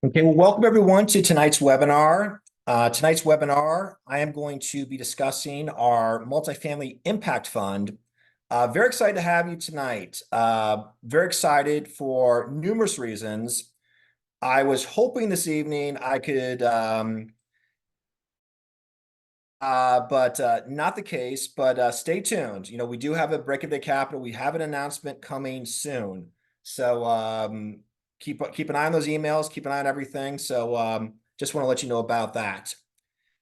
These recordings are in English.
Okay, well, welcome everyone to tonight's webinar. I am going to be discussing our Multifamily Impact Fund. Very excited to have you tonight. Very excited for numerous reasons. I was hoping this evening I could, but not the case. But stay tuned. You know, we do have a break of day capital. We have an announcement coming soon. So keep an eye on those emails, keep an eye on everything. So just want to let you know about that.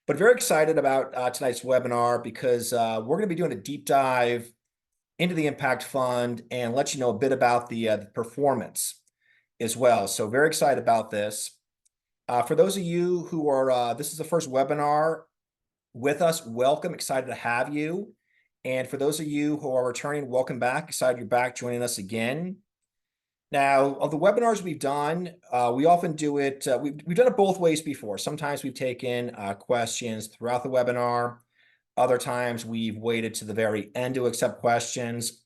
But very excited about tonight's webinar because we're going to be doing a deep dive into the Impact Fund and let you know a bit about the performance as well. So very excited about this. For those of you who are, this is the first webinar with us, welcome, excited to have you. And for those of you who are returning, welcome back, excited you're back joining us again. Now, of the webinars we've done, we often do it, we've done it both ways before. Sometimes we've taken questions throughout the webinar. Other times we've waited to the very end to accept questions.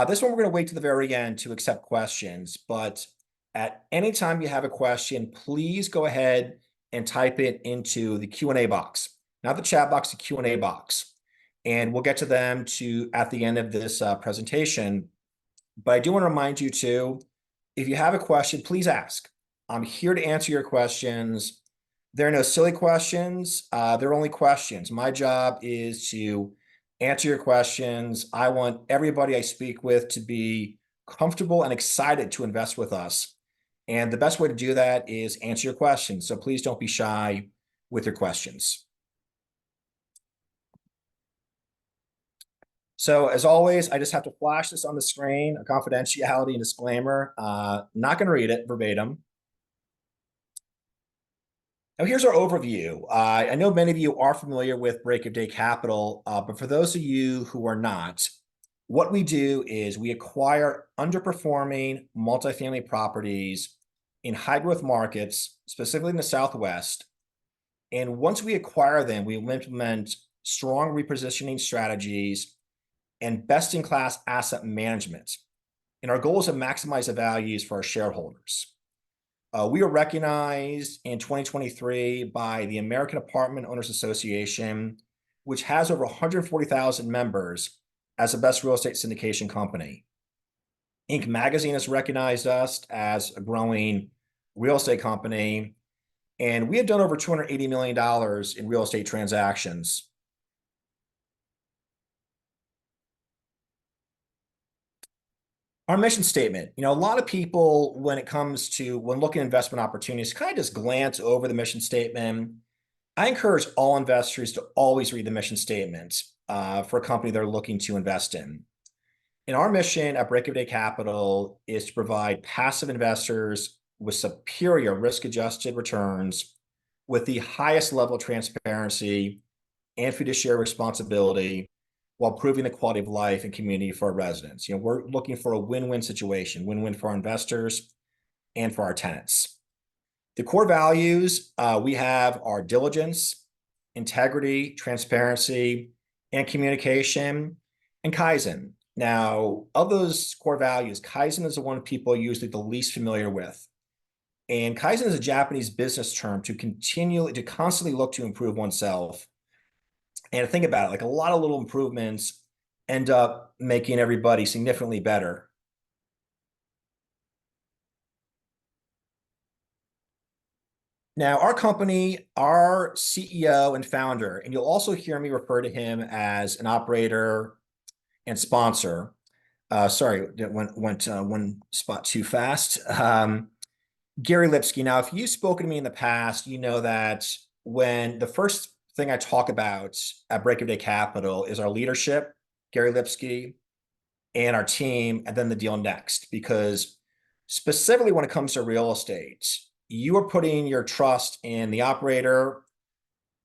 This one, we're going to wait to the very end to accept questions. But at any time you have a question, please go ahead and type it into the Q&A box. Not the chat box, the Q&A box. And we'll get to them at the end of this presentation. But I do want to remind you too, if you have a question, please ask. I'm here to answer your questions. There are no silly questions. They're only questions. My job is to answer your questions. I want everybody I speak with to be comfortable and excited to invest with us. And the best way to do that is answer your questions. So please don't be shy with your questions. So as always, I just have to flash this on the screen, a confidentiality and disclaimer. Not going to read it verbatim. Now here's our overview. I know many of you are familiar with Break of Day Capital, but for those of you who are not, what we do is we acquire underperforming multifamily properties in high growth markets, specifically in the Southwest. And once we acquire them, we implement strong repositioning strategies and best-in-class asset management. And our goal is to maximize the values for our shareholders. We were recognized in 2023 by the American Apartment Owners Association, which has over 140,000 members, as the best real estate syndication company. Inc. magazine has recognized us as a growing real estate company, and we have done over $280 million in real estate transactions. Our mission statement, you know, a lot of people, when looking at investment opportunities, kind of just glance over the mission statement. I encourage all investors to always read the mission statement for a company they're looking to invest in. And our mission at Break of Day Capital is to provide passive investors with superior risk-adjusted returns with the highest level of transparency and fiduciary responsibility, while improving the quality of life and community for our residents. You know, we're looking for a win-win situation, win-win for our investors and for our tenants. The core values we have are diligence, integrity, transparency, and communication, and Kaizen. Now, of those core values, Kaizen is the one people are usually the least familiar with. And Kaizen is a Japanese business term to constantly look to improve oneself. And think about it, like a lot of little improvements end up making everybody significantly better. Now, our company, our CEO and founder, and you'll also hear me refer to him as an operator and sponsor. Sorry, went one spot too fast. Gary Lipsky. Now, if you've spoken to me in the past, you know that when the first thing I talk about at Break of Day Capital is our leadership, Gary Lipsky, and our team, and then the deal next. Because specifically when it comes to real estate, you are putting your trust in the operator,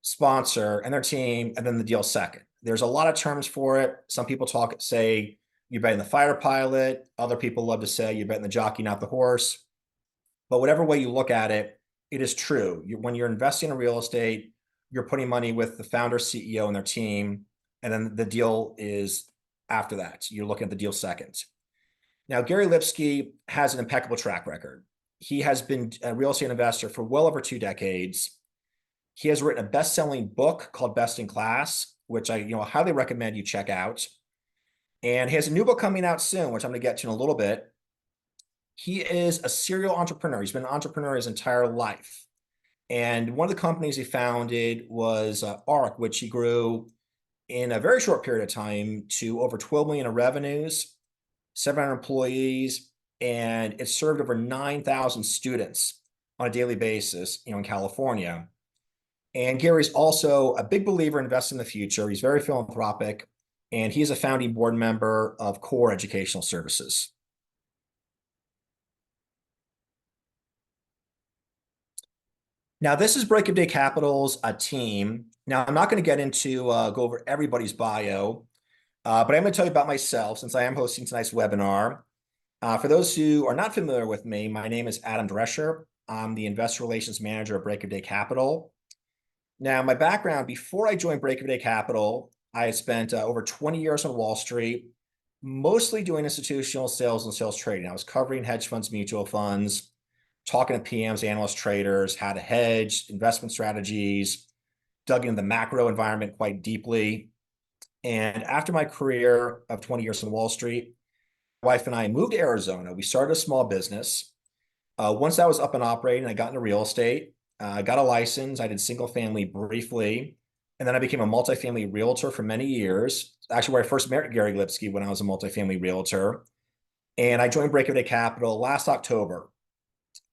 sponsor, and their team, and then the deal second. There's a lot of terms for it. Some people say you're betting the fighter pilot. Other people love to say you're betting the jockey, not the horse. But whatever way you look at it, it is true. When you're investing in real estate, you're putting money with the founder, CEO, and their team, and then the deal is after that. You're looking at the deal second. Now, Gary Lipsky has an impeccable track record. He has been a real estate investor for well over 2 decades. He has written a best-selling book called Best in Class, which I highly recommend you check out. And he has a new book coming out soon, which I'm going to get to in a little bit. He is a serial entrepreneur. He's been an entrepreneur his entire life. And one of the companies he founded was ARC, which he grew in a very short period of time to over 12 million in revenues, 700 employees, and it served over 9,000 students on a daily basis, in California. And Gary's also a big believer in investing in the future. He's very philanthropic, and he's a founding board member of Core Educational Services. Now, this is Break of Day Capital's team. Now, I'm not going to get into go over everybody's bio, but I'm going to tell you about myself since I am hosting tonight's webinar. For those who are not familiar with me, my name is Adam Drescher. I'm the Investor Relations Manager at Break of Day Capital. Now, my background, before I joined Break of Day Capital, I had spent over 20 years on Wall Street, mostly doing institutional sales and sales trading. I was covering hedge funds, mutual funds, talking to PMs, analysts, traders, how to hedge, investment strategies, dug into the macro environment quite deeply. And after my career of 20 years on Wall Street, my wife and I moved to Arizona. We started a small business. Once that was up and operating, I got into real estate. I got a license. I did single family briefly. And then I became a multifamily realtor for many years. Actually, where I first met Gary Lipsky, when I was a multifamily realtor. And I joined Break of Day Capital last October.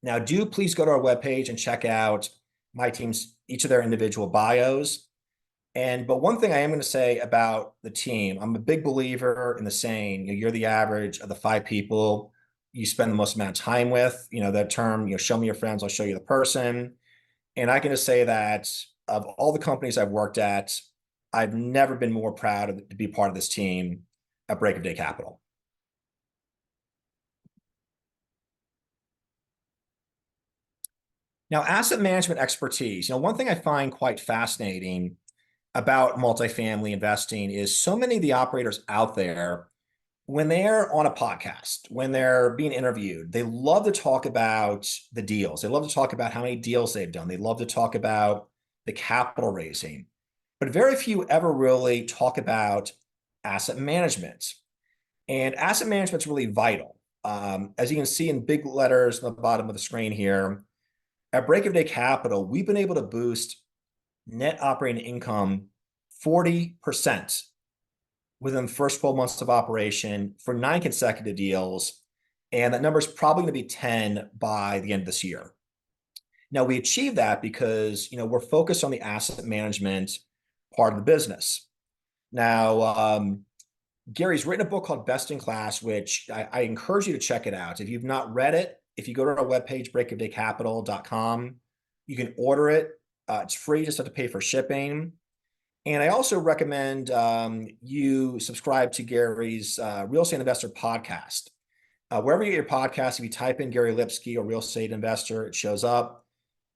Now, do please go to our webpage and check out my team's, each of their individual bios. But one thing I am going to say about the team, I'm a big believer in the saying, you're the average of the 5 people you spend the most amount of time with. That term, show me your friends, I'll show you the person. And I can just say that of all the companies I've worked at, I've never been more proud to be part of this team at Break of Day Capital. Now, asset management expertise. One thing I find quite fascinating about multifamily investing is so many of the operators out there, when they're on a podcast, when they're being interviewed, they love to talk about the deals. They love to talk about how many deals they've done. They love to talk about the capital raising, but very few ever really talk about asset management. And asset management is really vital. As you can see in big letters on the bottom of the screen here, at Break of Day Capital, we've been able to boost net operating income 40% within the first 12 months of operation for 9 consecutive deals. And that number is probably going to be 10 by the end of this year. Now, we achieved that because, we're focused on the asset management part of the business. Now, Gary's written a book called Best in Class, which I encourage you to check it out. If you've not read it, if you go to our webpage, breakofdaycapital.com, you can order it. It's free, just have to pay for shipping. And I also recommend you subscribe to Gary's Real Estate Investor podcast. Wherever you get your podcast, if you type in Gary Lipsky or Real Estate Investor, it shows up.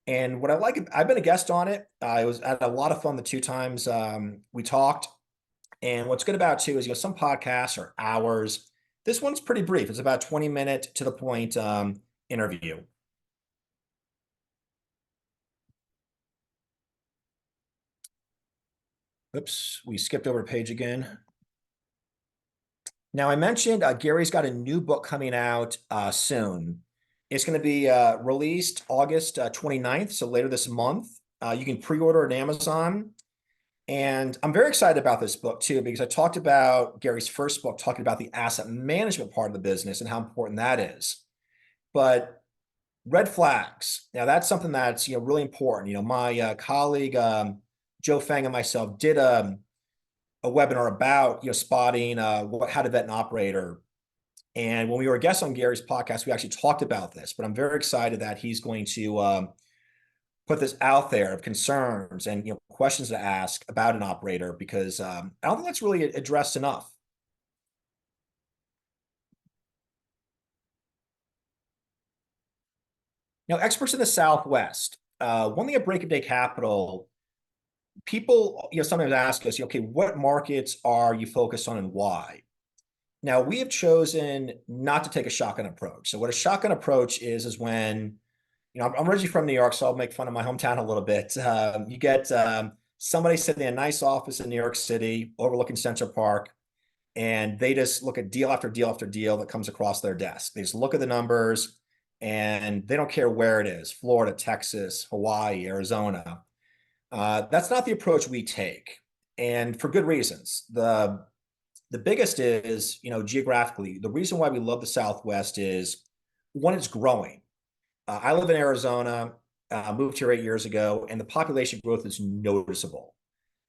And what I like, I've been a guest on it. I had a lot of fun the 2 times we talked. And what's good about it too is, some podcasts are hours. This one's pretty brief. It's about 20-minute to the point interview. Oops, we skipped over a page again. Now, I mentioned Gary's got a new book coming out soon. It's going to be released August 29th, so later this month. You can pre-order it on Amazon. And I'm very excited about this book too, because I talked about Gary's first book, talking about the asset management part of the business and how important that is. But red flags, now that's something that's really important. My colleague Joe Fang and myself did a webinar about spotting how to vet an operator. And when we were guests on Gary's podcast, we actually talked about this. But I'm very excited that he's going to put this out there of concerns and questions to ask about an operator, because I don't think that's really addressed enough. Now, experts in the Southwest. One thing at Break of Day Capital, people sometimes ask us, okay, what markets are you focused on and why? Now we have chosen not to take a shotgun approach. So what a shotgun approach is when, I'm originally from New York, so I'll make fun of my hometown a little bit. You get somebody sitting in a nice office in New York City overlooking Central Park, and they just look at deal after deal after deal that comes across their desk. They just look at the numbers and they don't care where it is, Florida, Texas, Hawaii, Arizona. That's not the approach we take, and for good reasons. The biggest is, geographically, the reason why we love the Southwest is one, it's growing. I live in Arizona, moved here 8 years ago, and the population growth is noticeable.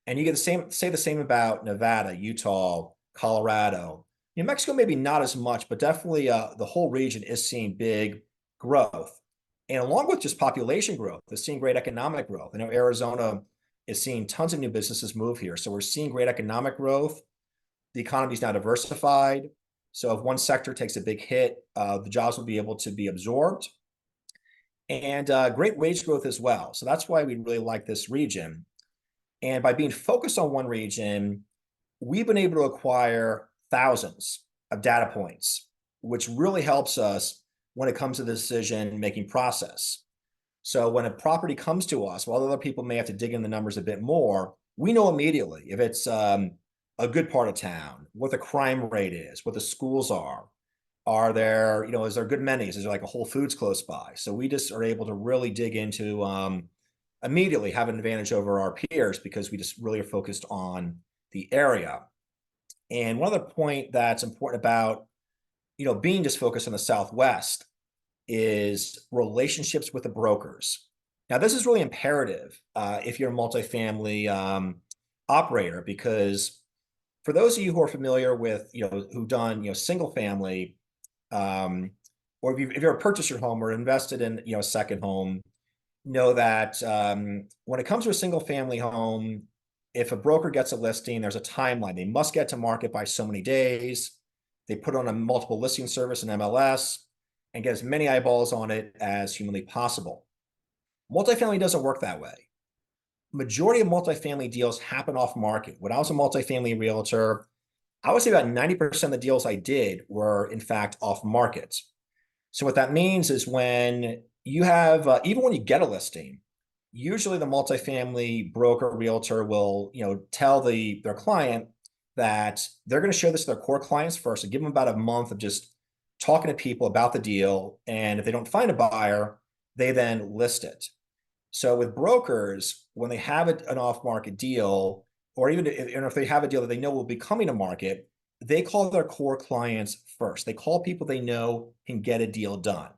And you get say the same about Nevada, Utah, Colorado. New Mexico, maybe not as much, but definitely the whole region is seeing big growth. And along with just population growth, they're seeing great economic growth. I know Arizona is seeing tons of new businesses move here. So we're seeing great economic growth. The economy is now diversified. So if one sector takes a big hit, the jobs will be able to be absorbed. And great wage growth as well. So that's why we really like this region. And by being focused on one region, we've been able to acquire thousands of data points, which really helps us when it comes to the decision-making process. So when a property comes to us, while other people may have to dig in the numbers a bit more, we know immediately if it's a good part of town, what the crime rate is, what the schools are there, is there good amenities? Is there like a Whole Foods close by? So we just are able to really dig into immediately have an advantage over our peers because we just really are focused on the area. And one other point that's important about, being just focused on the Southwest is relationships with the brokers. Now, this is really imperative if you're a multifamily operator, because for those of you who are familiar with, who've done, single family, or if you're a purchaser home or invested in, a second home, know that when it comes to a single family home, if a broker gets a listing, there's a timeline. They must get to market by so many days. They put on a multiple listing service in MLS and get as many eyeballs on it as humanly possible. Multifamily doesn't work that way. Majority of multifamily deals happen off market. When I was a multifamily realtor, I would say about 90% of the deals I did were in fact off market. So what that means is when you have, even when you get a listing, usually the multifamily broker realtor will, tell their client that they're going to show this to their core clients first and give them about a month of just talking to people about the deal. And if they don't find a buyer, they then list it. So with brokers, when they have an off-market deal, or even if they have a deal that they know will be coming to market, they call their core clients first. They call people they know can get a deal done.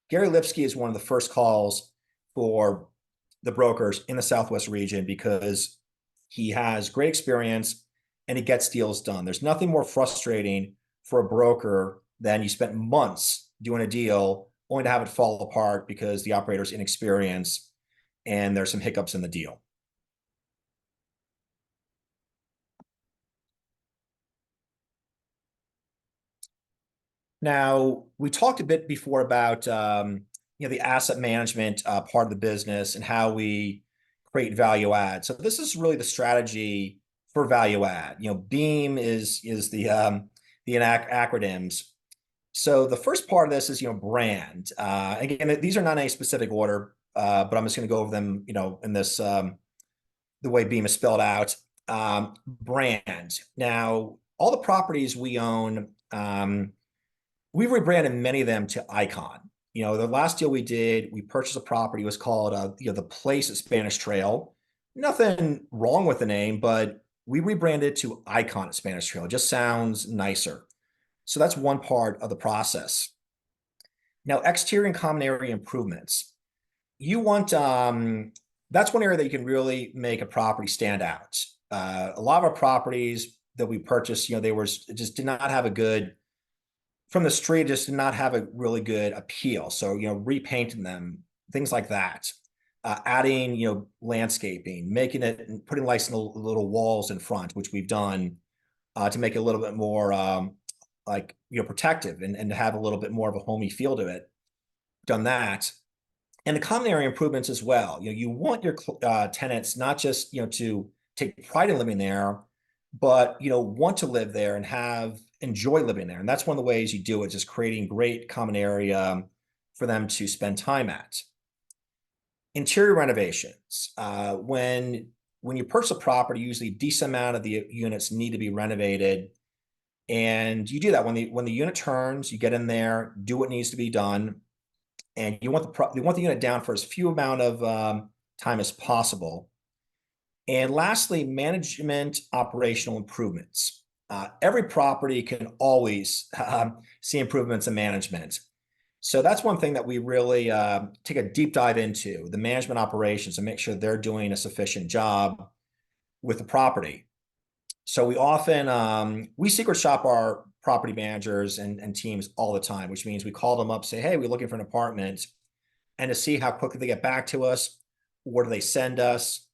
Gary Lipsky is one of the first calls for the brokers in the Southwest region because he has great experience and he gets deals done. There's nothing more frustrating for a broker than you spent months doing a deal only to have it fall apart because the operator's inexperienced and there's some hiccups in the deal. Now, we talked a bit before about the asset management part of the business and how we create value add. So this is really the strategy for value add. BEAM is the acronyms. So the first part of this is brand. Again, these are not in any specific order, but I'm just going to go over them in this the way BEAM is spelled out. Brand. Now, all the properties we own. We've rebranded many of them to Icon. The last deal we did, we purchased a property, it was called the Place at Spanish Trail. Nothing wrong with the name, but we rebranded to Icon at Spanish Trail. It just sounds nicer. So that's one part of the process. Now, exterior and common area improvements. You want that's one area that you can really make a property stand out. A lot of our properties that we purchased, it just did not have a good from the street, just did not have a really good appeal. So, repainting them, things like that. Adding, landscaping, making it, putting nice little walls in front, which we've done to make it a little bit more protective and to have a little bit more of a homey feel to it. Done that. And the common area improvements as well. You want your tenants not just, to take pride in living there, but, want to live there and have enjoy living there. And that's one of the ways you do it, just creating great common area for them to spend time at. Interior renovations. When you purchase a property, usually a decent amount of the units need to be renovated. And you do that when the unit turns, you get in there, do what needs to be done, and you want the unit down for as few amount of time as possible. And lastly, management operational improvements. Every property can always see improvements in management. So that's one thing that we really take a deep dive into, the management operations, and make sure they're doing a sufficient job with the property. So we often we secret shop our property managers and teams all the time, which means we call them up, say, hey, we're looking for an apartment, and to see how quickly they get back to us, or do they send us.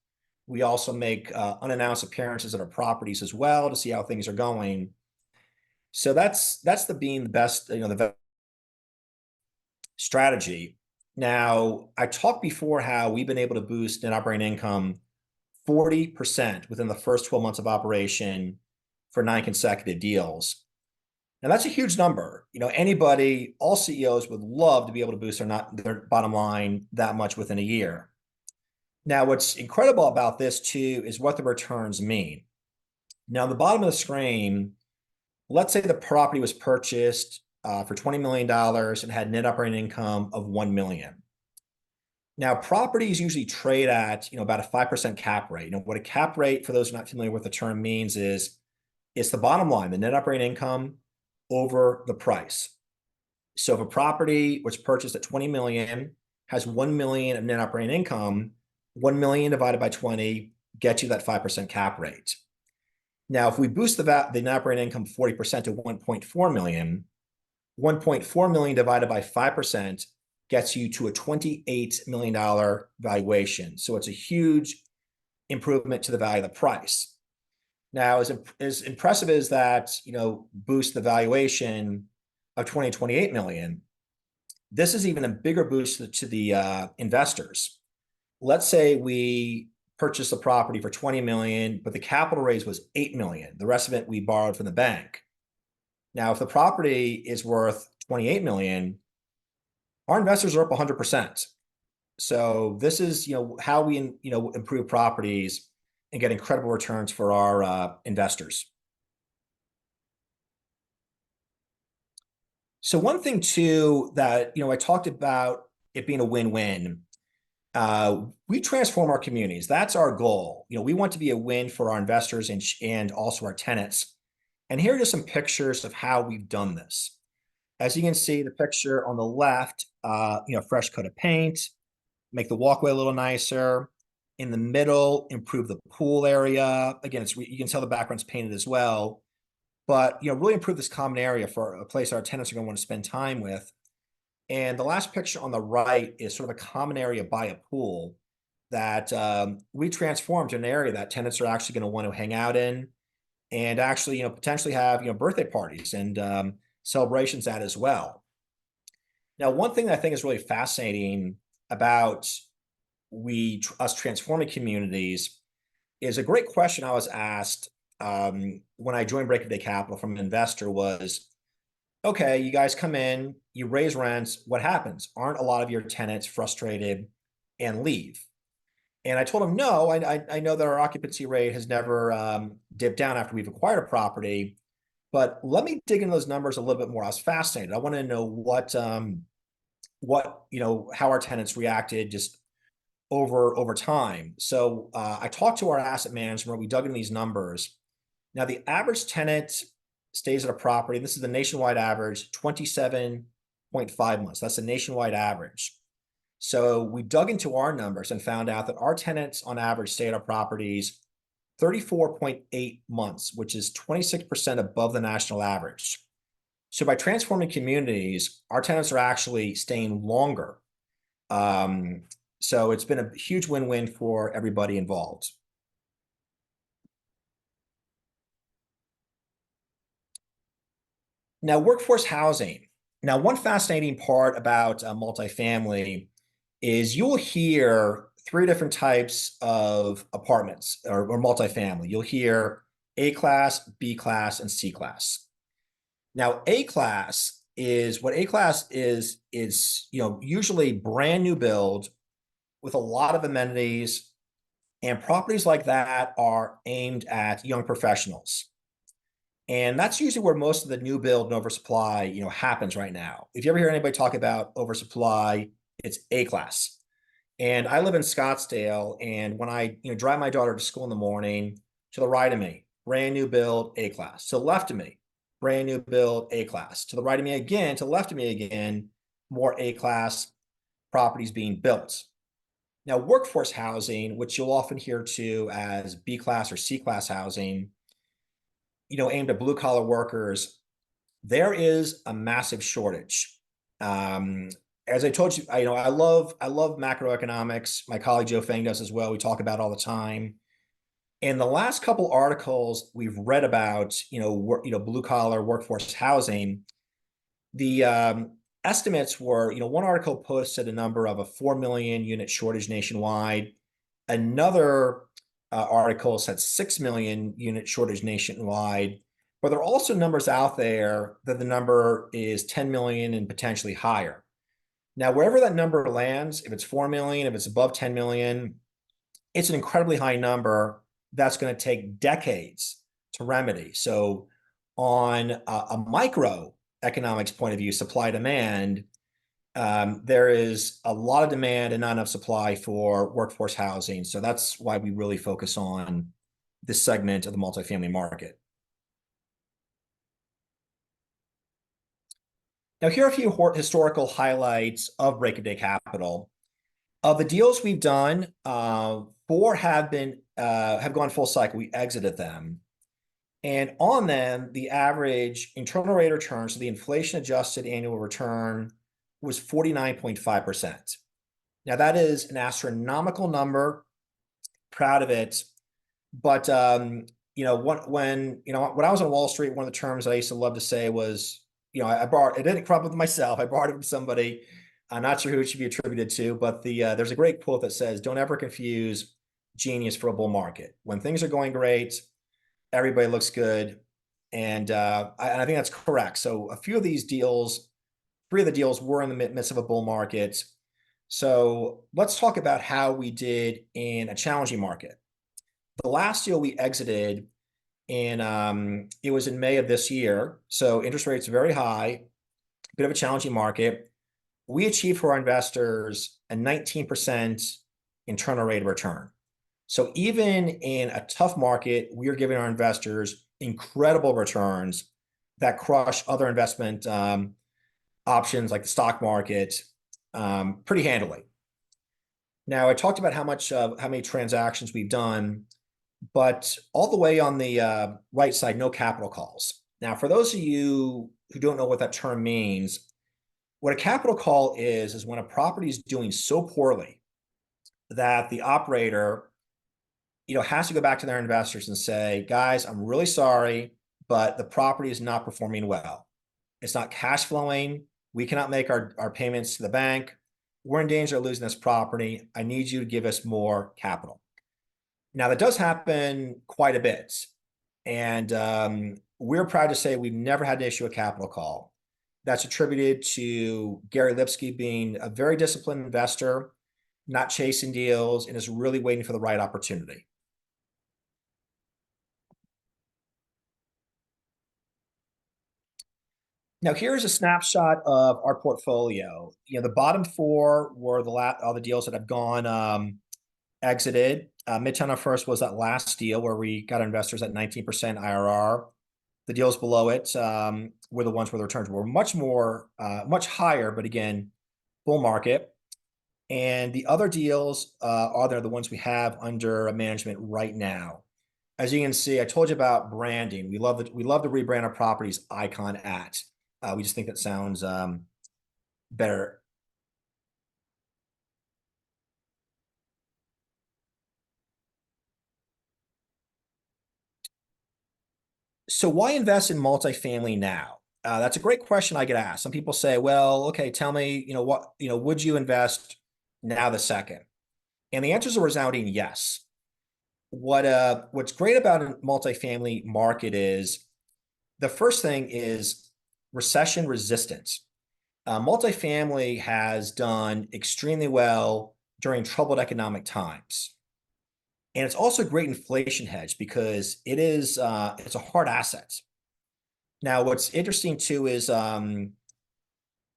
We also make unannounced appearances at our properties as well to see how things are going. So that's being the best, the strategy. Now, I talked before how we've been able to boost net operating income 40% within the first 12 months of operation for 9 consecutive deals. Now that's a huge number. Anybody, all CEOs would love to be able to boost their bottom line that much within a year. Now, what's incredible about this too is what the returns mean. Now, on the bottom of the screen, let's say the property was purchased for $20 million and had net operating income of $1 million. Now, properties usually trade at about a 5% cap rate. What a cap rate, for those who are not familiar with the term, means is it's the bottom line, the net operating income over the price. So if a property was purchased at 20 million, has 1 million of net operating income, 1 million divided by 20 gets you that 5% cap rate. Now, if we boost the net operating income 40% to 1.4 million, 1.4 million divided by 5% gets you to a $28 million valuation. So it's a huge improvement to the value of the price. Now, as impressive as that, boost the valuation of 28 million, this is even a bigger boost to the investors. Let's say we purchased the property for 20 million, but the capital raise was 8 million. The rest of it we borrowed from the bank. Now, if the property is worth 28 million, our investors are up 100%. So this is, how we, improve properties and get incredible returns for our investors. So one thing too that, I talked about it being a win-win. We transform our communities. That's our goal. We want to be a win for our investors and also our tenants. And here are just some pictures of how we've done this. As you can see, the picture on the left, fresh coat of paint, make the walkway a little nicer. In the middle, improve the pool area. Again, you can tell the background's painted as well. But, really improve this common area for a place our tenants are going to want to spend time with. And the last picture on the right is sort of a common area by a pool that we transformed to an area that tenants are actually going to want to hang out in and actually, potentially have, birthday parties and celebrations at as well. Now, one thing that I think is really fascinating about us transforming communities is a great question I was asked when I joined Break of Day Capital from an investor was, okay, you guys come in, you raise rents, what happens? Aren't a lot of your tenants frustrated and leave? And I told him, no, I know that our occupancy rate has never dipped down after we've acquired a property, but let me dig into those numbers a little bit more. I was fascinated. I wanted to know how our tenants reacted just over time. So I talked to our asset management. We dug into these numbers. Now, the average tenant stays at a property, this is the nationwide average, 27.5 months. That's the nationwide average. So we dug into our numbers and found out that our tenants on average stay at our properties 34.8 months, which is 26% above the national average. So by transforming communities, our tenants are actually staying longer. So it's been a huge win-win for everybody involved. Now, workforce housing. Now, one fascinating part about multifamily is you'll hear 3 different types of apartments or multifamily. You'll hear A class, B class, and C class. Now, A class is, usually brand new build with a lot of amenities, and properties like that are aimed at young professionals. And that's usually where most of the new build and oversupply, happens right now. If you ever hear anybody talk about oversupply, it's A class. And I live in Scottsdale, and when I, drive my daughter to school in the morning, to the right of me, brand new build, A class. To the left of me, brand new build, A class. To the right of me again, to the left of me again, more A class properties being built. Now, workforce housing, which you'll often hear too as B class or C class housing, aimed at blue collar workers, there is a massive shortage. Um, as I told you, I love macroeconomics. My colleague Joe Fang does as well. We talk about it all the time. In the last couple articles we've read about, blue collar workforce housing, the estimates were, one article posted a number of a 4 million unit shortage nationwide. Another article said 6 million unit shortage nationwide. But there are also numbers out there that the number is 10 million and potentially higher. Now, wherever that number lands, if it's 4 million, if it's above 10 million, it's an incredibly high number that's going to take decades to remedy. So, on a microeconomics point of view, supply demand, there is a lot of demand and not enough supply for workforce housing. So that's why we really focus on this segment of the multifamily market. Now, here are a few historical highlights of Break of Day Capital. Of the deals we've done, four have gone full cycle. We exited them. And on them, the average internal rate of return, so the inflation adjusted annual return, was 49.5%. Now, that is an astronomical number. Proud of it. But when I was on Wall Street, one of the terms I used to love to say was, I borrowed. It didn't come up with myself. I borrowed it from somebody. I'm not sure who it should be attributed to, but there's a great quote that says, "Don't ever confuse genius for a bull market. When things are going great, everybody looks good," and I think that's correct. So a few of these deals, three of the deals were in the midst of a bull market. So let's talk about how we did in a challenging market. The last deal we exited it was in May of this year. So interest rates very high, bit of a challenging market. We achieved for our investors a 19% internal rate of return. So even in a tough market, we are giving our investors incredible returns that crush other investment options like the stock market pretty handily. Now, I talked about how many transactions we've done, but all the way on the right side, no capital calls. Now, for those of you who don't know what that term means, what a capital call is when a property is doing so poorly that the operator, has to go back to their investors and say, "Guys, I'm really sorry, but the property is not performing well. It's not cash flowing. We cannot make our payments to the bank. We're in danger of losing this property. I need you to give us more capital." Now, that does happen quite a bit. And we're proud to say we've never had to issue a capital call. That's attributed to Gary Lipsky being a very disciplined investor, not chasing deals, and is really waiting for the right opportunity. Now, here's a snapshot of our portfolio. The bottom four were all the deals that have gone exited. Midtown on First was that last deal where we got investors at 19% IRR. The deals below it were the ones where the returns were much higher, but again, bull market. And the other deals are the ones we have under management right now. As you can see, I told you about branding. We love to rebrand our properties icon at. We just think that sounds better. So why invest in multifamily now? That's a great question I get asked. Some people say, "Well, okay, tell me, would you invest now the second?" And the answer is a resounding yes. What's great about a multifamily market is the first thing is recession resistant. Multifamily has done extremely well during troubled economic times. And it's also a great inflation hedge because it's a hard asset. Now, what's interesting too is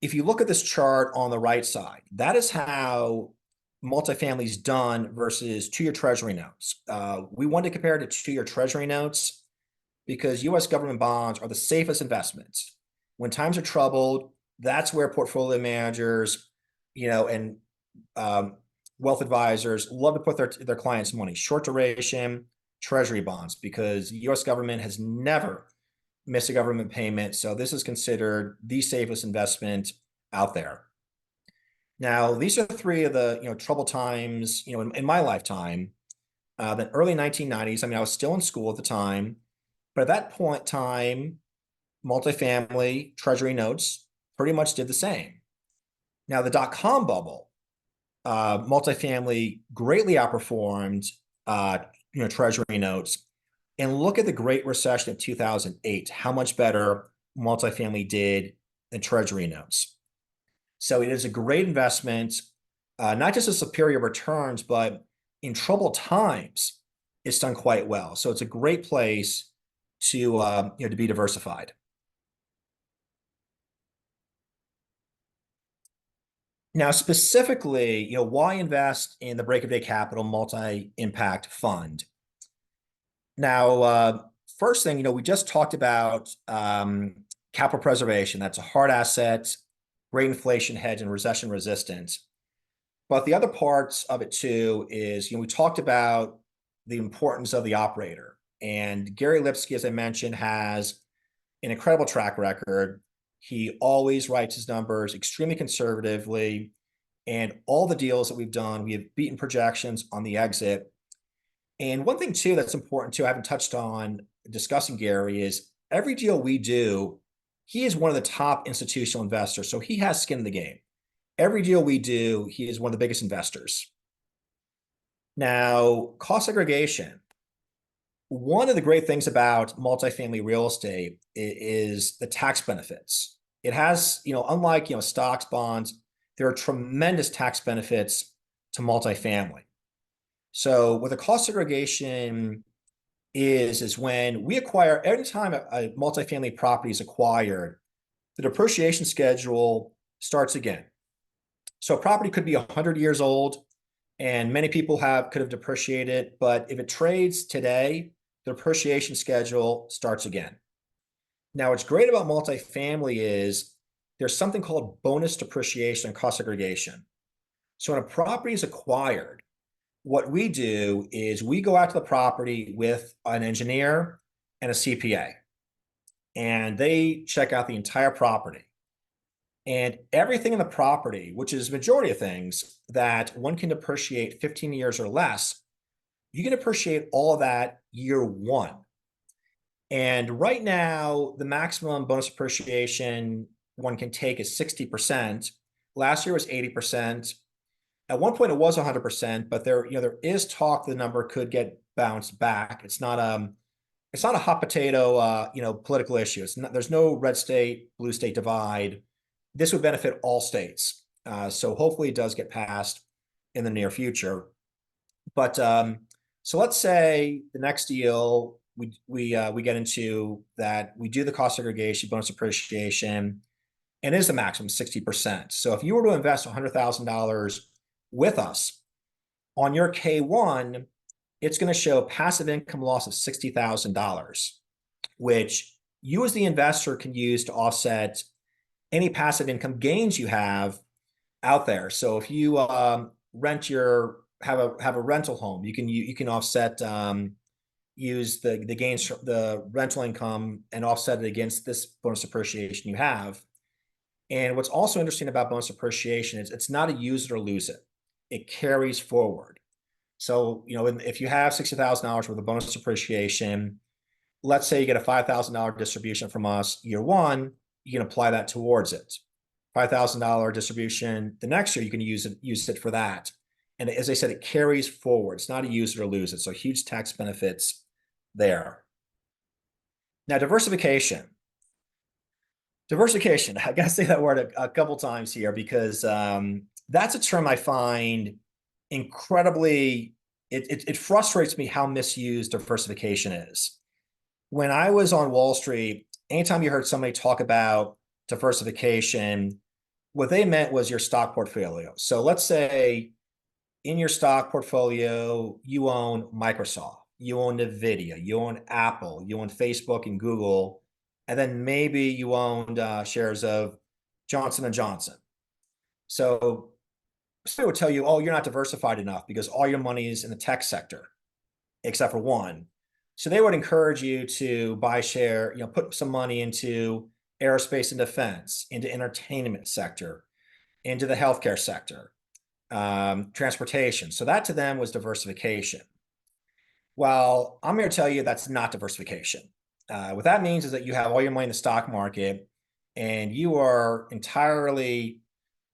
if you look at this chart on the right side, that is how multifamily's done versus two-year treasury notes. We want to compare it to two-year treasury notes because US government bonds are the safest investments. When times are troubled, that's where portfolio managers, and wealth advisors love to put their clients' money, short duration treasury bonds, because the US government has never missed a government payment. So this is considered the safest investment out there. Now, these are three of the troubled times in my lifetime. The early 1990s. I mean, I was still in school at the time, but at that point in time, multifamily treasury notes pretty much did the same. Now, the dot-com bubble, multifamily greatly outperformed treasury notes. And look at the Great Recession of 2008, how much better multifamily did than treasury notes. So it is a great investment, not just a superior returns, but in troubled times, it's done quite well. So it's a great place to be diversified. Now, specifically, why invest in the Break of Day Capital Multi-Impact Fund? Now, first thing, we just talked about capital preservation. That's a hard asset, great inflation hedge, and recession resistant. But the other parts of it too is, we talked about the importance of the operator. And Gary Lipsky, as I mentioned, has an incredible track record. He always writes his numbers extremely conservatively. And all the deals that we've done, we have beaten projections on the exit. And one thing too that's important too, I haven't touched on discussing Gary, is every deal we do, he is one of the top institutional investors. So he has skin in the game. Every deal we do, he is one of the biggest investors. Now, cost segregation. One of the great things about multifamily real estate is the tax benefits. It has, unlike, stocks, bonds, there are tremendous tax benefits to multifamily. So what the cost segregation is when we acquire, every time a multifamily property is acquired, the depreciation schedule starts again. So a property could be 100 years old, and many people could have depreciated, but if it trades today, the depreciation schedule starts again. Now, what's great about multifamily is there's something called bonus depreciation and cost segregation. So when a property is acquired, what we do is we go out to the property with an engineer and a CPA, and they check out the entire property. And everything in the property, which is the majority of things that one can depreciate 15 years or less, you can appreciate all of that year one. And right now, the maximum bonus appreciation one can take is 60%. Last year was 80%. At one point, it was 100%, but there is talk the number could get bounced back. It's not a hot potato, political issue. There's no red state, blue state divide. This would benefit all states. So hopefully it does get passed in the near future. But so let's say the next deal we get into that we do the cost segregation, bonus appreciation, and it is the maximum 60%. So if you were to invest $100,000 with us on your K1, it's going to show passive income loss of $60,000, which you as the investor can use to offset any passive income gains you have out there. So if you have a rental home, you can offset use the gains from the rental income and offset it against this bonus appreciation you have. And what's also interesting about bonus appreciation is it's not a use it or lose it. It carries forward. So, if you have $60,000 worth of bonus appreciation, let's say you get a $5,000 distribution from us year one, you can apply that towards it. $5,000 distribution the next year, you can use it for that. And as I said, it carries forward. It's not a use it or lose it. So huge tax benefits there. Now, diversification. Diversification. I gotta say that word a couple times here because that's a term I find incredibly. It frustrates me how misused diversification is. When I was on Wall Street, anytime you heard somebody talk about diversification, what they meant was your stock portfolio. So let's say in your stock portfolio, you own Microsoft, you own Nvidia, you own Apple, you own Facebook and Google, and then maybe you owned shares of Johnson and Johnson. So somebody would tell you, "Oh, you're not diversified enough because all your money is in the tech sector, except for one." So they would encourage you to buy share, put some money into aerospace and defense, into entertainment sector, into the healthcare sector, transportation. So that to them was diversification. Well, I'm here to tell you that's not diversification. What that means is that you have all your money in the stock market and you are entirely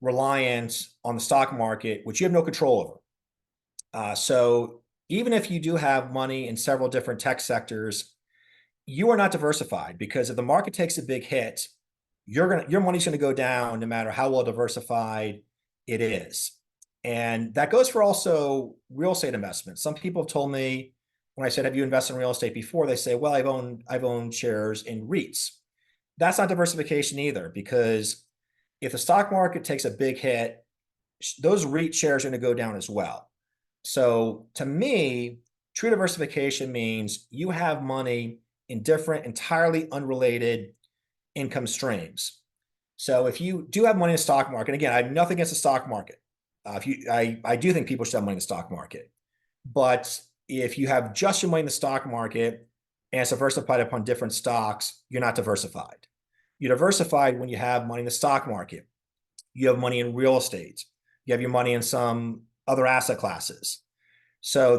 reliant on the stock market, which you have no control over. So even if you do have money in several different tech sectors, you are not diversified because if the market takes a big hit, your money's gonna go down no matter how well diversified it is. And that goes for also real estate investments. Some people have told me when I said, "Have you invested in real estate before?" They say, "Well, I've owned shares in REITs." That's not diversification either, because if the stock market takes a big hit, those REIT shares are going to go down as well. So to me, true diversification means you have money in different, entirely unrelated income streams. So if you do have money in the stock market, again, I have nothing against the stock market. I do think people should have money in the stock market. But if you have just your money in the stock market and it's diversified upon different stocks, you're not diversified. You're diversified when you have money in the stock market. You have money in real estate. You have your money in some other asset classes. So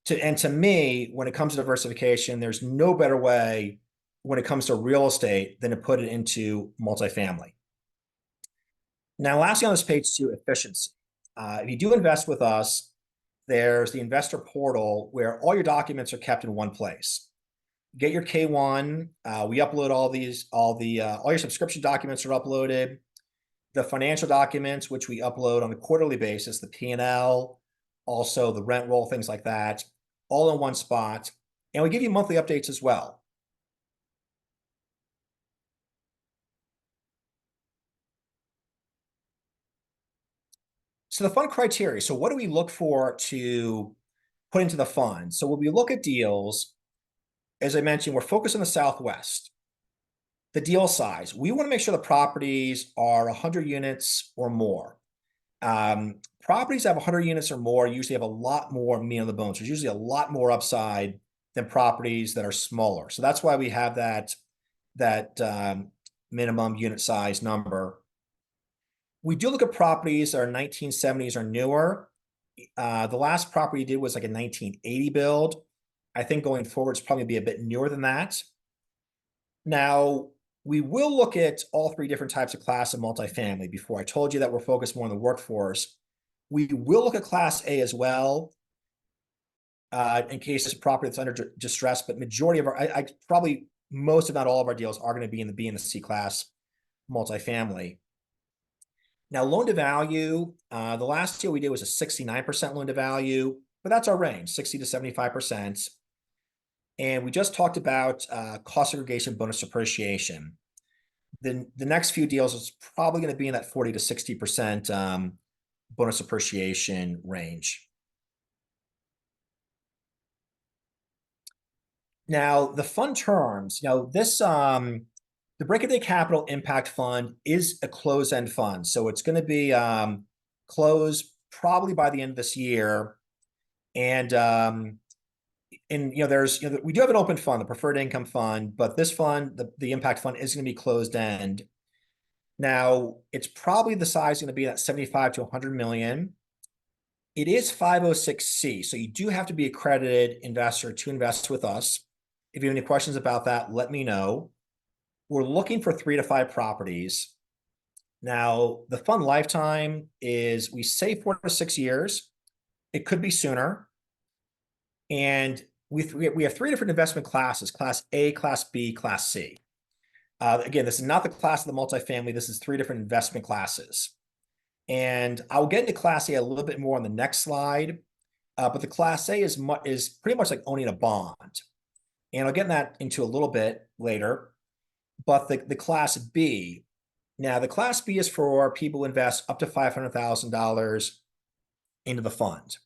to me, when it comes to diversification, there's no better way when it comes to real estate than to put it into multifamily. Now, lastly on this page too, efficiency. If you do invest with us, there's the investor portal where all your documents are kept in one place. Get your K1. We upload all your subscription documents are uploaded. The financial documents, which we upload on a quarterly basis, the P&L, also the rent roll, things like that, all in one spot. And we give you monthly updates as well. So the fund criteria. So what do we look for to put into the fund? So when we look at deals, as I mentioned, we're focused on the Southwest. The deal size, we want to make sure the properties are 100 units or more. Properties that have 100 units or more usually have a lot more meat on the bones. There's usually a lot more upside than properties that are smaller. So that's why we have that minimum unit size number. We do look at properties that are 1970s or newer. The last property we did was like a 1980 build. I think going forward, it's probably be a bit newer than that. Now, we will look at all three different types of class of multifamily. Before I told you that we're focused more on the workforce, we will look at Class A as well, in case it's a property that's under distress. But majority of our, probably most, if not all of our deals are going to be in the B and the C class multifamily. Now, loan to value, the last deal we did was a 69% loan to value, but that's our range, 60 to 75%. And we just talked about cost segregation, bonus appreciation. The next few deals is probably going to be in that 40 to 60% bonus appreciation range. Now, the fund terms, this the Break-A-Day Capital Impact Fund is a closed-end fund. So it's going to be closed probably by the end of this year. And there's we do have an open fund, the preferred income fund, but this fund, the impact fund, is going to be closed end. Now, it's probably the size going to be at 75 to 100 million. It is 506C, so you do have to be an accredited investor to invest with us. If you have any questions about that, let me know. We're looking for 3 to 5 properties. Now, the fund lifetime is, we say 4 to 6 years. It could be sooner. And we have 3 different investment classes: Class A, Class B, Class C. Again, this is not the class of the multifamily. This is three different investment classes. And I'll get into Class A a little bit more on the next slide. But the Class A is pretty much like owning a bond. And I'll get that into a little bit later. But the Class B, now the Class B is for people who invest up to $500,000 into the fund.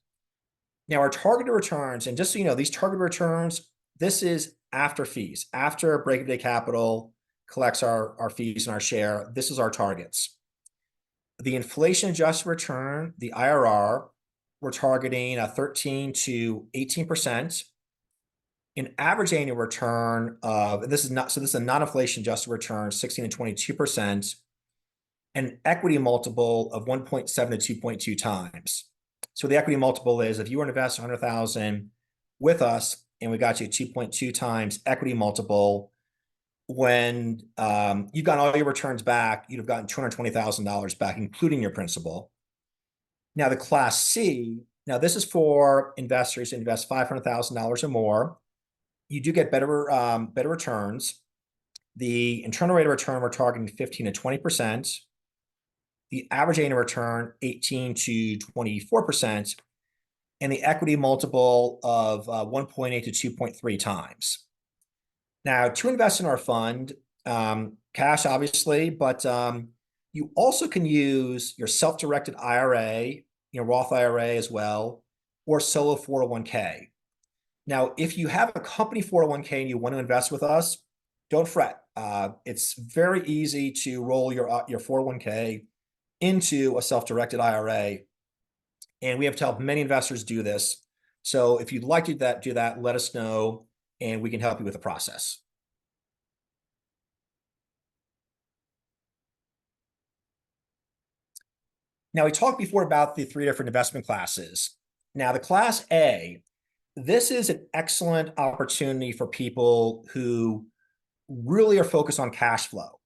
Now our targeted returns, and just so you know, these targeted returns, this is after fees. After Break of Day Capital collects our fees and our share, this is our targets. The inflation adjusted return, the IRR, we're targeting a 13 to 18%. An average annual return of, this is a non-inflation adjusted return, 16 to 22%, and an equity multiple of 1.7 to 2.2 times. So the equity multiple is if you were to invest 100,000 with us and we got you 2.2 times equity multiple, when you got all your returns back, you'd have gotten $220,000 back, including your principal. Now the Class C, now this is for investors who invest $500,000 or more. You do get better returns. The internal rate of return, we're targeting 15 to 20%. The average annual return, 18 to 24%. And the equity multiple of 1.8 to 2.3 times. Now, to invest in our fund, cash obviously, but you also can use your self-directed IRA, Roth IRA as well, or solo 401k. Now, if you have a company 401k and you want to invest with us, don't fret. It's very easy to roll your 401k into a self-directed IRA. And we have to help many investors do this. So if you'd like to do that, let us know, and we can help you with the process. Now, we talked before about the three different investment classes. Now, the Class A, this is an excellent opportunity for people who really are focused on cash flow.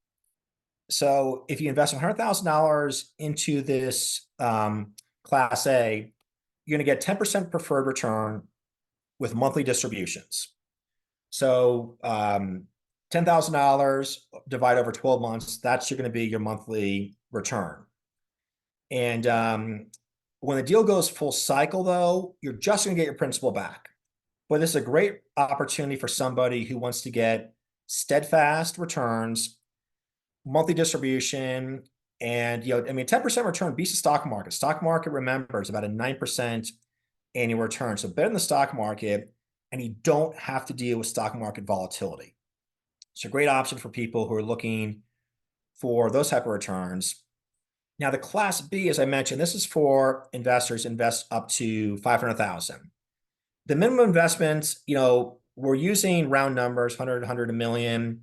So if you invest $100,000 into this Class A, you're going to get 10% preferred return with monthly distributions. So $10,000 divided over 12 months, that's going to be your monthly return. And when the deal goes full cycle, though, you're just going to get your principal back. But this is a great opportunity for somebody who wants to get steadfast returns, monthly distribution, and 10% return beats the stock market. Stock market, remember, is about a 9% annual return. So better than the stock market, and you don't have to deal with stock market volatility. It's a great option for people who are looking for those type of returns. Now, the Class B, as I mentioned, this is for investors invest up to $500,000. The minimum investments, we're using round numbers, 100, a million,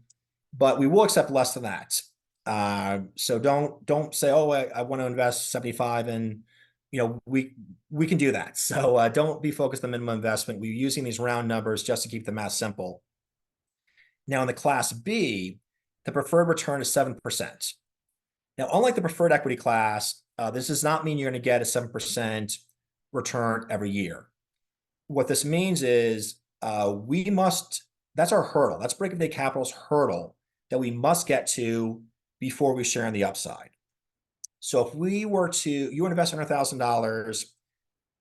but we will accept less than that. So don't say, oh, I want to invest 75, and we can do that. So don't be focused on minimum investment. We're using these round numbers just to keep the math simple. Now, in the Class B, the preferred return is 7%. Now, unlike the preferred equity class, this does not mean you're going to get a 7% return every year. What this means is that's our hurdle. That's Break of Day Capital's hurdle that we must get to before we share in the upside. So if you invest $100,000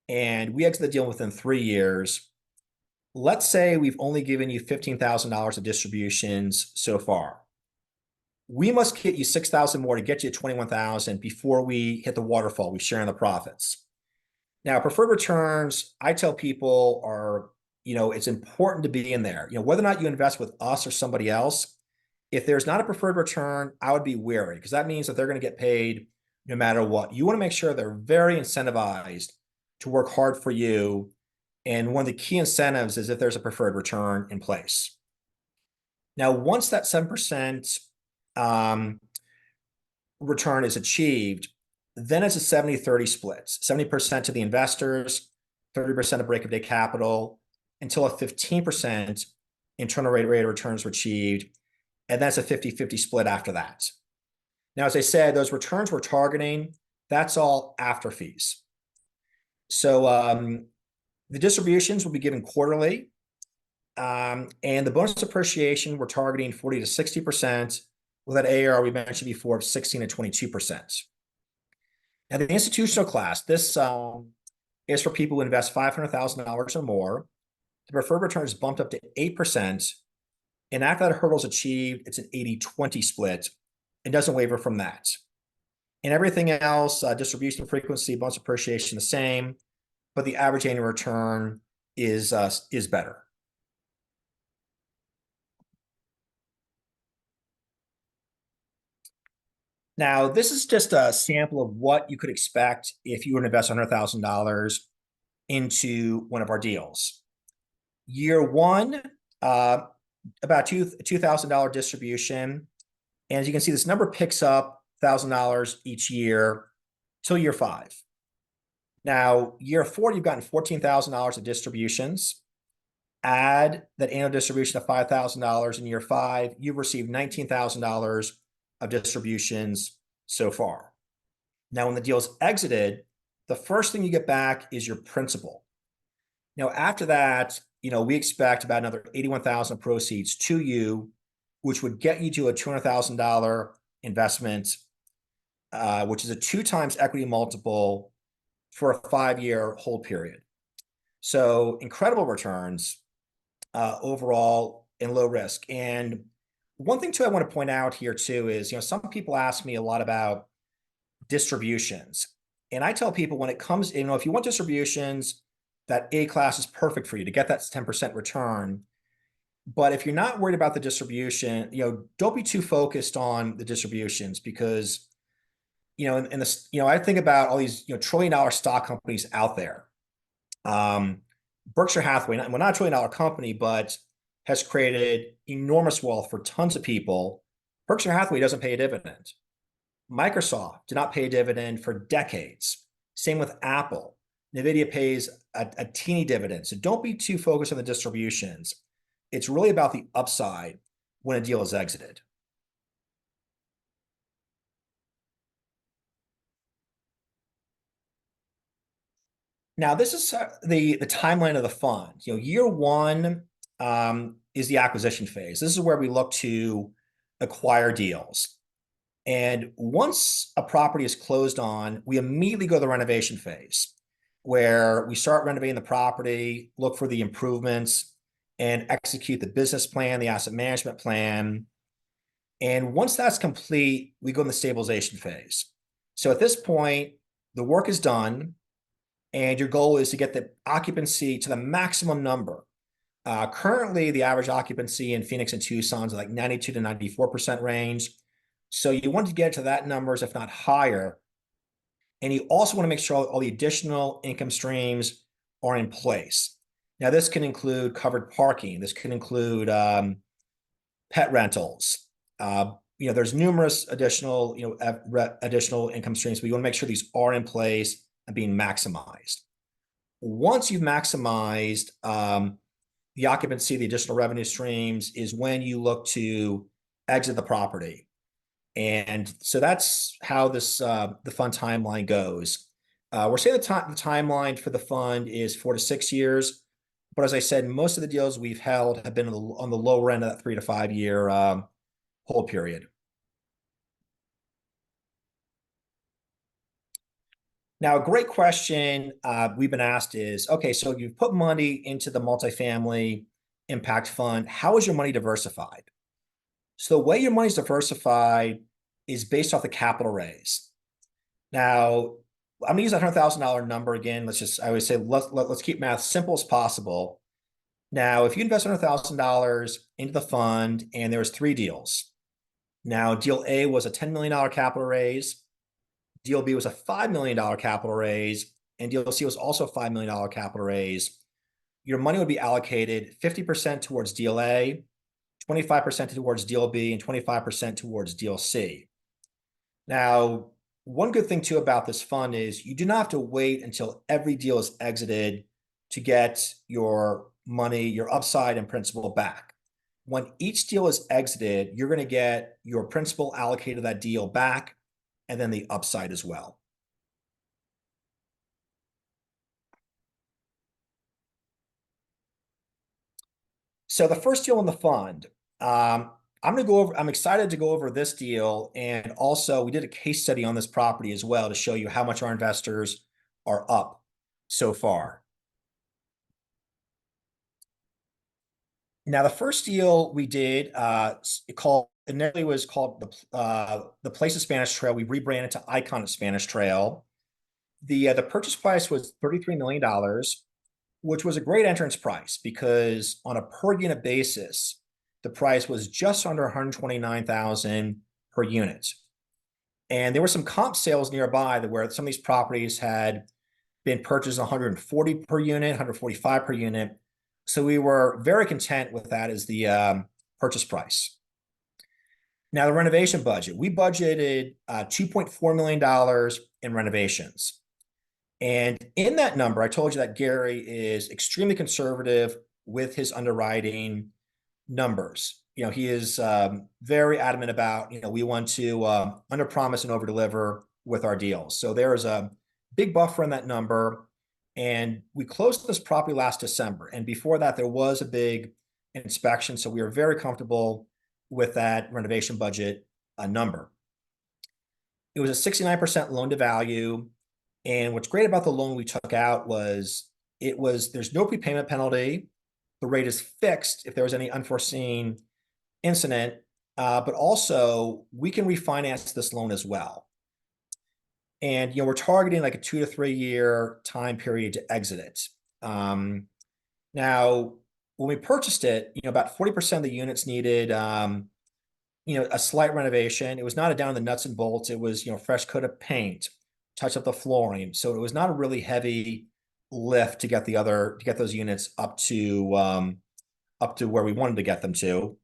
and we exit the deal within 3 years, let's say we've only given you $15,000 of distributions so far. We must get you 6,000 more to get you to 21,000 before we hit the waterfall. We share in the profits. Now, preferred returns, I tell people are, it's important to be in there. Whether or not you invest with us or somebody else, if there's not a preferred return, I would be wary, because that means that they're going to get paid no matter what. You want to make sure they're very incentivized to work hard for you. And one of the key incentives is if there's a preferred return in place. Now, once that 7% return is achieved, then it's a 70-30 split. 70% to the investors, 30% of Break of Day Capital, until a 15% internal rate of returns were achieved. And that's a 50-50 split after that. Now, as I said, those returns we're targeting, that's all after fees. So the distributions will be given quarterly. And the bonus appreciation, we're targeting 40 to 60%. with that ARR we mentioned before of 16 to 22%. Now, the institutional class, this is for people who invest $500,000 or more. The preferred return is bumped up to 8%. And after that hurdle is achieved, it's an 80-20 split and doesn't waver from that. And everything else, distribution frequency, bonus appreciation, the same, but the average annual return is better. Now, this is just a sample of what you could expect if you were to invest $100,000 into one of our deals. Year one, about $2,000 distribution. And as you can see, this number picks up $1,000 each year till year 5. Now, year 4, you've gotten $14,000 of distributions. Add that annual distribution of $5,000 in year 5, you've received $19,000 of distributions so far. Now, when the deal's exited, the first thing you get back is your principal. Now, after that, we expect about another $81,000 proceeds to you, which would get you to a $200,000 investment, which is a 2 times equity multiple for a 5-year hold period. So incredible returns overall and low risk. And one thing too I want to point out here too is, some people ask me a lot about distributions. And I tell people when it comes, if you want distributions, that A class is perfect for you to get that 10% return. But if you're not worried about the distribution, don't be too focused on the distributions because, in this, I think about all these, trillion-dollar stock companies out there. Berkshire Hathaway, not a trillion-dollar company, but has created enormous wealth for tons of people. Berkshire Hathaway doesn't pay a dividend. Microsoft did not pay a dividend for decades. Same with Apple. NVIDIA pays a teeny dividend. So don't be too focused on the distributions. It's really about the upside when a deal is exited. Now, this is the timeline of the fund. Year 1 is the acquisition phase. This is where we look to acquire deals. And once a property is closed on, we immediately go to the renovation phase, where we start renovating the property, look for the improvements, and execute the business plan, the asset management plan. And once that's complete, we go in the stabilization phase. So at this point, the work is done, and your goal is to get the occupancy to the maximum number. Currently, the average occupancy in Phoenix and Tucson is like 92 to 94% range. So you want to get to that numbers, if not higher. And you also want to make sure all the additional income streams are in place. Now, this can include covered parking. This can include pet rentals. There's numerous additional, additional income streams, but you want to make sure these are in place and being maximized. Once you've maximized the occupancy, the additional revenue streams is when you look to exit the property. And so that's how this the fund timeline goes. We're saying the timeline for the fund is 4 to 6 years. But as I said, most of the deals we've held have been on the lower end of that 3 to 5 year hold period. Now, a great question we've been asked is, okay, so you've put money into the Multifamily Impact Fund. How is your money diversified? So the way your money's diversified is based off the capital raise. Now, I'm gonna use that $100,000 number again. I always say, let's keep math simple as possible. Now, if you invest $100,000 into the fund and there was 3 deals. Now, deal A was a $10 million capital raise. Deal B was a $5 million capital raise. And deal C was also a $5 million capital raise. Your money would be allocated 50% towards deal A, 25% towards deal B, and 25% towards deal C. Now, one good thing too about this fund is you do not have to wait until every deal is exited to get your money, your upside and principal back. When each deal is exited, you're going to get your principal allocated to that deal back and then the upside as well. So the first deal in the fund, I'm excited to go over this deal. And also we did a case study on this property as well to show you how much our investors are up so far. Now, the first deal we did, initially was called the Place of Spanish Trail. We rebranded to Icon of Spanish Trail. The purchase price was $33 million, which was a great entrance price because on a per unit basis, the price was just under 129,000 per unit. And there were some comp sales nearby where some of these properties had been purchased 140 per unit, 145 per unit. So we were very content with that as the purchase price. Now, the renovation budget, we budgeted $2.4 million in renovations. And in that number, I told you that Gary is extremely conservative with his underwriting numbers. He is very adamant about, we want to under promise and over deliver with our deals. So there is a big buffer in that number. And we closed this property last December. And before that, there was a big inspection. So we are very comfortable with that renovation budget number. It was a 69% loan to value. And what's great about the loan we took out was there's no prepayment penalty. The rate is fixed if there was any unforeseen incident, but also we can refinance this loan as well. And we're targeting like a 2 to 3 year time period to exit it. Now, when we purchased it, about 40% of the units needed a slight renovation. It was not a down the nuts and bolts. It was fresh coat of paint, touch up the flooring. So it was not a really heavy lift to get those units up to where we wanted to get them to.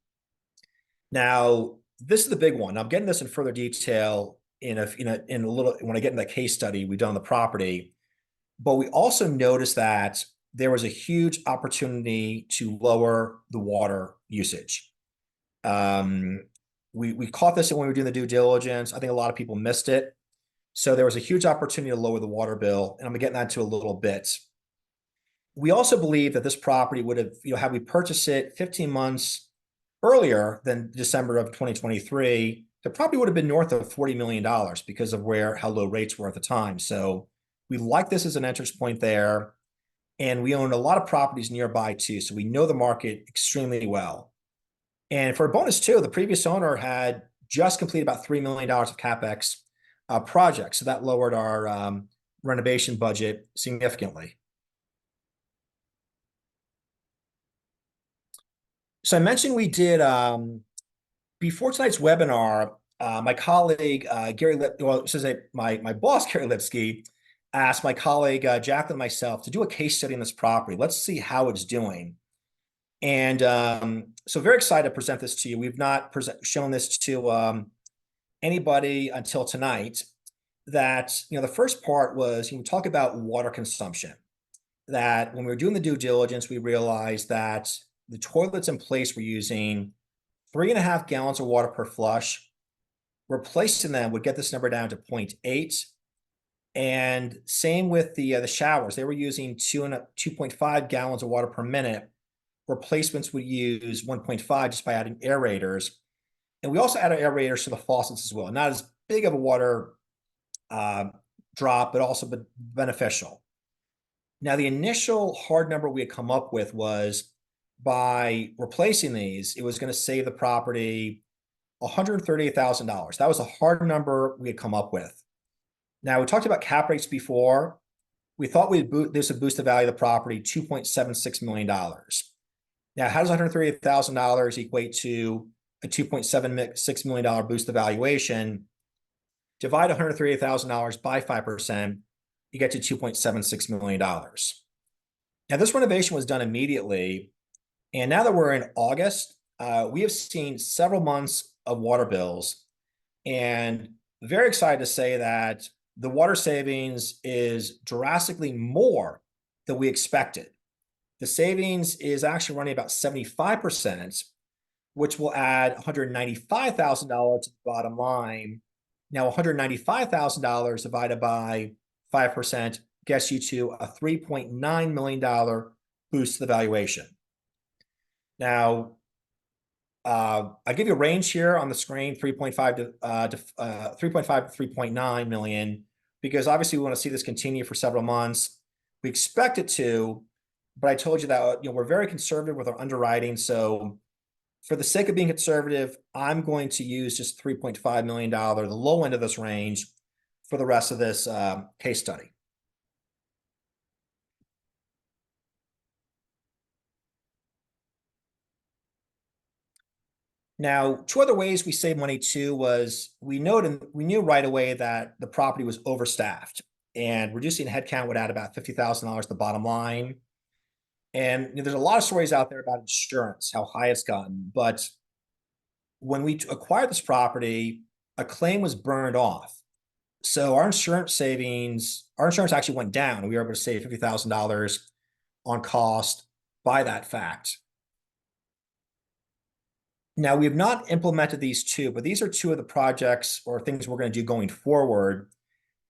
Now, this is the big one. I'm getting this in further detail in a little when I get in the case study we've done on the property. But we also noticed that there was a huge opportunity to lower the water usage. We caught this when we were doing the due diligence. I think a lot of people missed it. So there was a huge opportunity to lower the water bill, and I'm gonna get into a little bit. We also believe that this property would have, had we purchased it 15 months earlier than December of 2023, the property would have been north of $40 million because of how low rates were at the time. So we like this as an entrance point there. And we own a lot of properties nearby too. So we know the market extremely well. And for a bonus too, the previous owner had just completed about $3 million of CapEx projects. So that lowered our renovation budget significantly. So I mentioned we did, before tonight's webinar, my colleague, my boss, Gary Lipsky, asked my colleague, Jacqueline and myself to do a case study on this property. Let's see how it's doing. And so very excited to present this to you. We've not shown this to anybody until tonight. That, the first part was, we talk about water consumption. That when we were doing the due diligence, we realized that the toilets in place were using 3.5 gallons of water per flush. Replacing them would get this number down to 0.8. And same with the showers. They were using 2.5 gallons of water per minute. Replacements would use 1.5 just by adding aerators. And we also added aerators to the faucets as well. Not as big of a water drop, but also beneficial. Now, the initial hard number we had come up with was by replacing these, it was going to save the property $138,000. That was a hard number we had come up with. Now, we talked about cap rates before. We thought this would boost the value of the property $2.76 million. Now, how does $138,000 equate to a $2.76 million boost the valuation? Divide $138,000 by 5%, you get to $2.76 million. Now, this renovation was done immediately. And now that we're in August, we have seen several months of water bills, and very excited to say that the water savings is drastically more than we expected. The savings is actually running about 75%, which will add $195,000 to the bottom line. Now, $195,000 divided by 5% gets you to a $3.9 million boost to the valuation. Now, I give you a range here on the screen, 3.5 to 3.5 to 3.9 million, because obviously we want to see this continue for several months. We expect it to, but I told you that we're very conservative with our underwriting. So for the sake of being conservative, I'm going to use just $3.5 million, the low end of this range, for the rest of this case study. Now, two other ways we saved money too was we knew right away that the property was overstaffed, and reducing headcount would add about $50,000 to the bottom line. And there's a lot of stories out there about insurance, how high it's gotten. But when we acquired this property, a claim was burned off. So our insurance actually went down. We were able to save $50,000 on cost by that fact. Now, we have not implemented these two, but these are two of the projects or things we're going to do going forward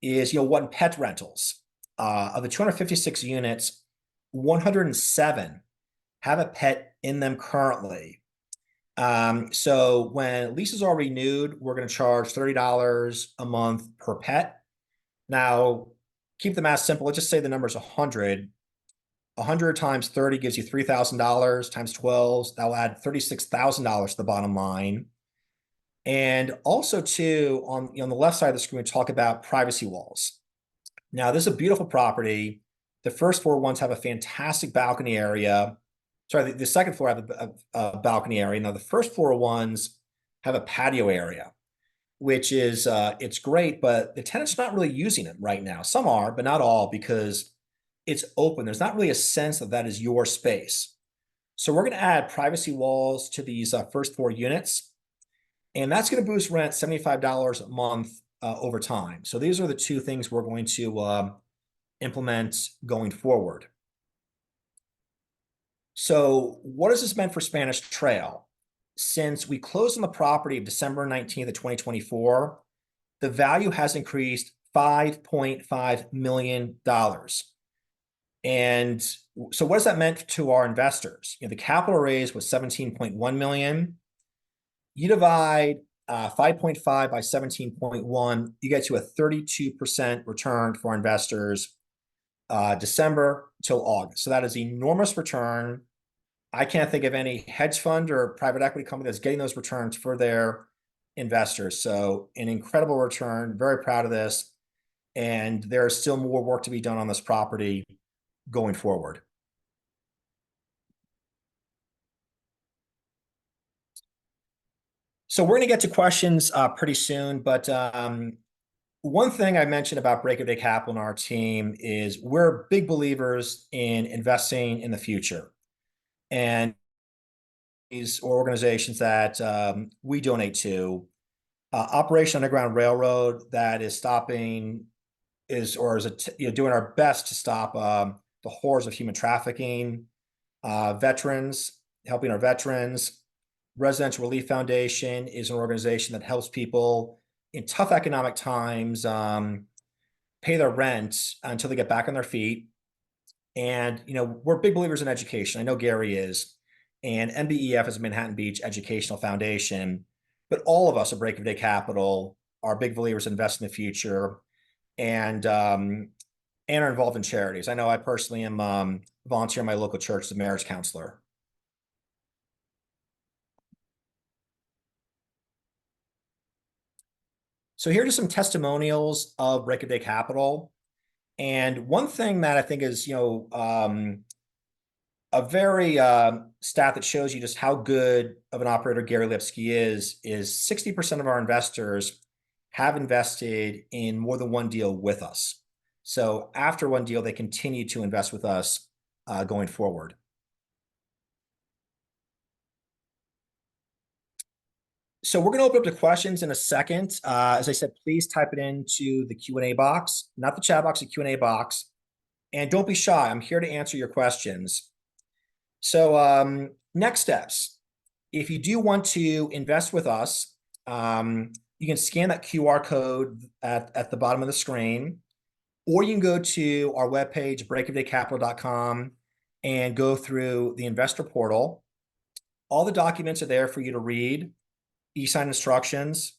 is, one, pet rentals. Of the 256 units, 107 have a pet in them currently. So when leases are renewed, we're going to charge $30 a month per pet. Now, keep the math simple. Let's just say the number is 100. 100 times 30 gives you $3,000 times 12. That'll add $36,000 to the bottom line. And also, too, on the left side of the screen, we talk about privacy walls. Now, this is a beautiful property. The first floor ones have a fantastic balcony area. Sorry, the second floor have a balcony area. Now, the first floor ones have a patio area, which is it's great, but the tenant's not really using it right now. Some are, but not all, because it's open. There's not really a sense that that is your space. So we're going to add privacy walls to these first four units, and that's going to boost rent $75 a month over time. So these are the two things we're going to implement going forward. So what has this meant for Spanish Trail? Since we closed on the property of December 19th of 2024, the value has increased $5.5 million. And so what has that meant to our investors? The capital raise was 17.1 million. You divide 5.5 by 17.1, you get to a 32% return for our investors, December till August. So that is enormous return. I can't think of any hedge fund or private equity company that's getting those returns for their investors. So an incredible return, very proud of this. And there is still more work to be done on this property going forward. So we're going to get to questions pretty soon, but one thing I mentioned about Break of Day Capital and our team is we're big believers in investing in the future. And these organizations that we donate to, Operation Underground Railroad, that is doing our best to stop the horrors of human trafficking, veterans, helping our veterans. Residential Relief Foundation is an organization that helps people in tough economic times pay their rent until they get back on their feet. And, we're big believers in education. I know Gary is. And MBEF is a Manhattan Beach Educational Foundation. But all of us at Break of Day Capital are big believers in investing in the future and are involved in charities. I know I personally am volunteering in my local church as a marriage counselor. So here are some testimonials of Break of Day Capital. And one thing that I think is, a very stat that shows you just how good of an operator Gary Lipsky is 60% of our investors have invested in more than one deal with us. So after one deal, they continue to invest with us going forward. So we're going to open up to questions in a second. As I said, please type it into the Q&A box, not the chat box, the Q&A box. And don't be shy. I'm here to answer your questions. So next steps. If you do want to invest with us, you can scan that QR code at the bottom of the screen, or you can go to our webpage, breakofdaycapital.com, and go through the investor portal. All the documents are there for you to read, e-sign instructions,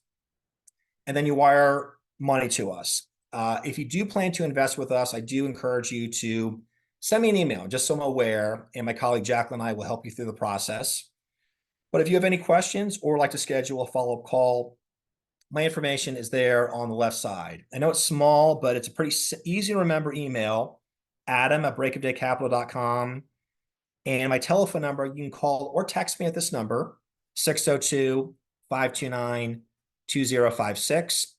and then you wire money to us. If you do plan to invest with us, I do encourage you to send me an email just so I'm aware, and my colleague Jacqueline and I will help you through the process. But if you have any questions or like to schedule a follow-up call, my information is there on the left side. I know it's small, but it's a pretty easy to remember email, adam@breakofdaycapital.com. And my telephone number, you can call or text me at this number, 602-529-2056.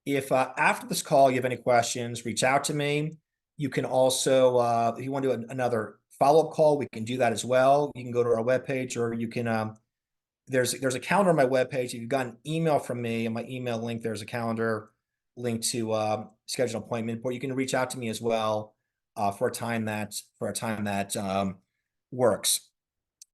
If after this call you have any questions, reach out to me. You can also, if you want to do another follow-up call, we can do that as well. You can go to our webpage, or you can, there's a calendar on my webpage. If you've got an email from me, and my email link, there's a calendar link to schedule an appointment, or you can reach out to me as well for a time that works.